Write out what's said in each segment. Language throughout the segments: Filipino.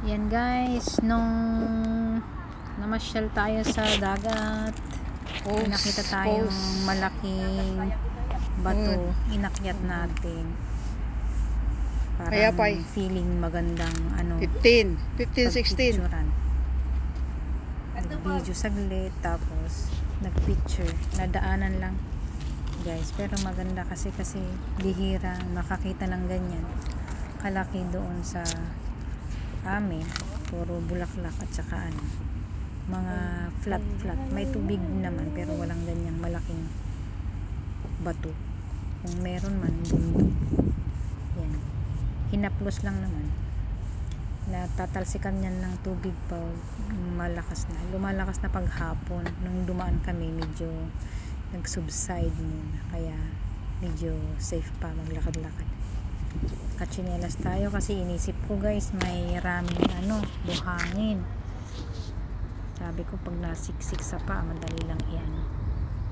Yan guys, nung namasyal tayo sa dagat, nakita tayong malaking bato, inakyat natin. Parang feeling magandang 16 video saglit, tapos nagpicture, nadaanan lang guys, pero maganda kasi bihira makakita ng ganyan kalaki doon sa amin. Puro bulaklak at saka mga flat, may tubig naman pero walang ganyang malaking bato. Kung meron man, bundok. Yan, hinaplos lang naman, natatalsikan yan ng tubig pa lumalakas na paghapon. Nung dumaan kami, medyo nag-subside muna, kaya medyo safe pa maglakad-lakad. Katsinelas tayo kasi inisip ko guys, may raming buhangin. Sabi ko pag nasiksik sa pa, madali lang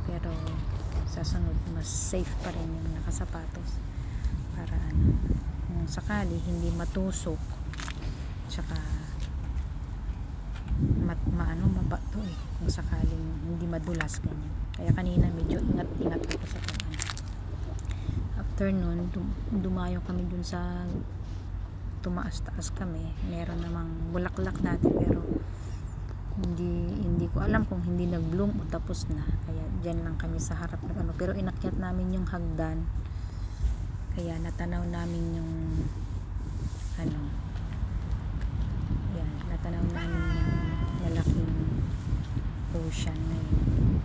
pero sa sunod mas safe pa rin yung nakasapatos para kung sakali hindi matusok, tsaka mabato kung sakaling hindi madulas ganyan. Kaya kanina medyo ingat ako sa after nun, dumayo kami dun sa tumaas-taas kami. Meron namang bulaklak dati pero hindi ko alam kung hindi nag-bloom o tapos na, kaya dyan lang kami sa harap pero inakyat namin yung hagdan, kaya natanaw namin yung natanaw namin yung malaking ocean na yun.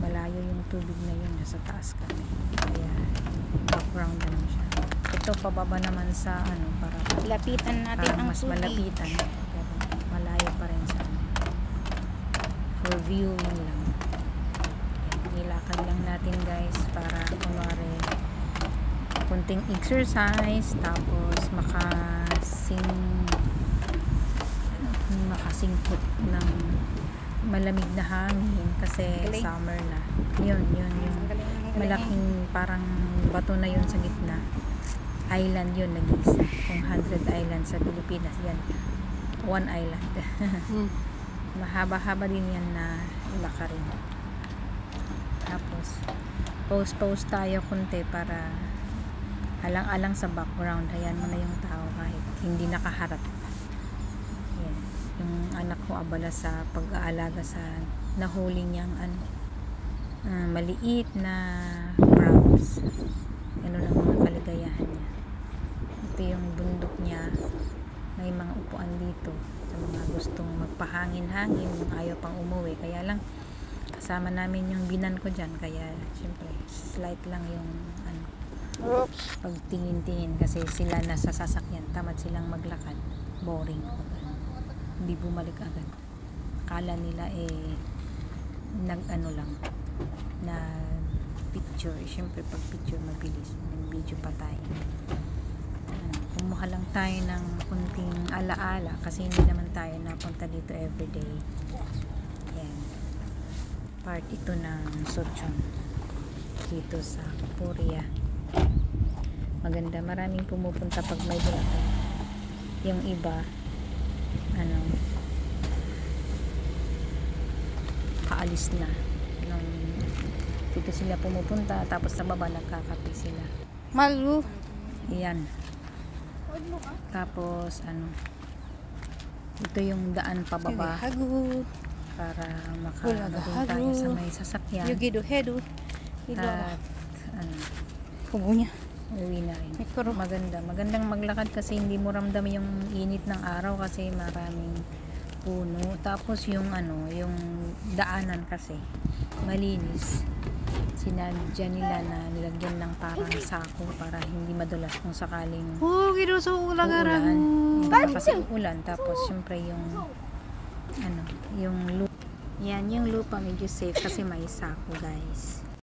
Malayo yung tubig na yun, nasa taas kami, kaya background naman siya. Ito pababa naman sa para lapitan natin ang mas tubig. malapitan, pero malayo pa rin sa for viewing lang. Nilakad lang natin guys para kunwari kunting exercise, tapos makasingkot ng malamig na hangin kasi summer na. Yun yung malaking parang bato na yun sa gitna. Island yun, nag-isa. Kung 100 island sa Pilipinas, yan 1 island. Mahaba-haba din yan na lakarin. Tapos pause tayo kunti para alang-alang sa background. Ayan mo na yung tao kahit hindi nakaharap. Yan. Yung anak ko abala sa pag-aalaga sa nahuli niyang maliit na crabs. Ano lang mga kaligayahan niya. Ito yung bundok niya. May mga upuan dito sa mga gustong magpahangin-hangin, ayaw pang umuwi. Kaya lang kasama namin yung binan ko dyan, kaya syempre slight lang yung pagtingin-tingin kasi sila nasa sasakyan, tamad silang maglakad, boring, hindi bumalik agad. Akala nila lang na picture. Syempre pag picture mabilis, video pa tayo. Kumuha lang tayo ng kunting alaala kasi hindi naman tayo napunta dito everyday. Yan, part ito ng Sochon dito sa Puria. Maganda, maraming pumupunta pag may bulaklak. Yung iba kaalis na nung dito sila pumupunta, tapos sa baba nagkakape sila. Malu. Yan. Tapos ito yung daan pababa para makarating tayo sa may sasakyan. At Pugunya. uwi na rin. Magandang maglakad kasi hindi mo ramdam yung init ng araw kasi maraming puno. Tapos yung yung daanan kasi malinis. Sinadya nila na nilagyan ng parang sako para hindi madulas kung sakaling uulan. Kasi ulan, tapos syempre yung yung lupa. Yan, yung lupa medyo safe kasi may sako guys.